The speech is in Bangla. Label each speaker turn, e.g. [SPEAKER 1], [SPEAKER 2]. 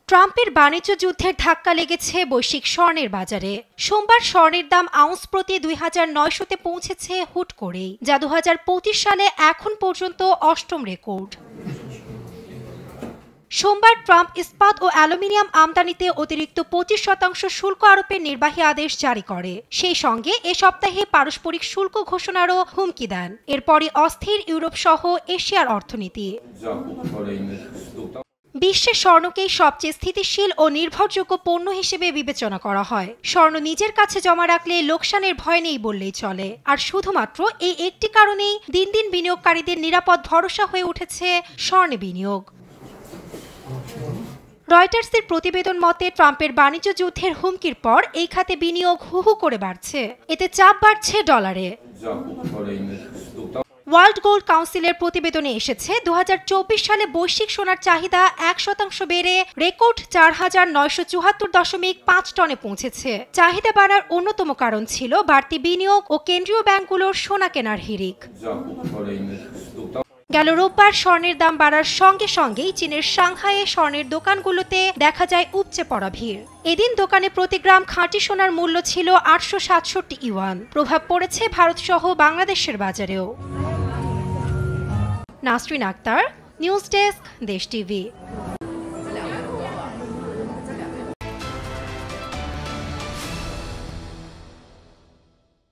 [SPEAKER 1] ট্রাম্পের বাণিজ্য যুদ্ধের ধাক্কা লেগেছে বৈশ্বিক স্বর্ণের বাজারে। সোমবার স্বর্ণের দাম আউন্স প্রতি ২,৯০০-তে পৌঁছেছে হুট করেই, যা ২০২৫ সালে এখন পর্যন্ত অষ্টম রেকর্ড। সোমবার ট্রাম্প ইস্পাত ও অ্যালুমিনিয়াম আমদানিতে অতিরিক্ত ২৫% শুল্ক আরোপের নির্বাহী আদেশ জারি করে। সেই সঙ্গে এ সপ্তাহে পারস্পরিক শুল্ক ঘোষণারও হুমকি দেন। এরপরই অস্থির ইউরোপ সহ এশিয়ার অর্থনীতি। বিশ্বের স্বর্ণকেই সবচেয়ে স্থিতিশীল ও নির্ভরযোগ্য পণ্য হিসেবে বিবেচনা করা হয়। স্বর্ণ নিজের কাছে জমা রাখলে লোকসানের ভয় নেই বললেই চলে। আর শুধুমাত্র এই একটি কারণেই দিন দিন বিনিয়োগকারীদের নিরাপদ ভরসা হয়ে উঠেছে স্বর্ণে বিনিয়োগ। রয়টার্সের প্রতিবেদন মতে ট্রাম্পের বাণিজ্য যুদ্ধের হুমকির পর এই খাতে বিনিয়োগ হু হু করে বাড়ছে। এতে চাপ বাড়ছে ডলারে। ওয়ার্ল্ড গোল্ড কাউন্সিলের প্রতিবেদনে এসেছে ২০২৪ সালে বৈশ্বিক সোনার চাহিদা ১% বেড়ে রেকর্ড ৪,৯৭৪.৫ টনে পৌঁছেছে। চাহিদা বাড়ার অন্যতম কারণ ছিল বাড়তি বিনিয়োগ ও কেন্দ্রীয় ব্যাংকগুলোর সোনা কেনার হিড়িক। গেল রোববার স্বর্ণের দাম বাড়ার সঙ্গে সঙ্গেই চীনের সাংহাইয়ে স্বর্ণের দোকানগুলোতে দেখা যায় উপচে পড়া ভিড়। এদিন দোকানে প্রতি গ্রাম খাঁটি সোনার মূল্য ছিল ৮৬৭ ইউয়ান। প্রভাব পড়েছে ভারতসহ বাংলাদেশের বাজারেও। নাসরিন আক্তার, নিউজ ডেস্ক, দেশ টিভি।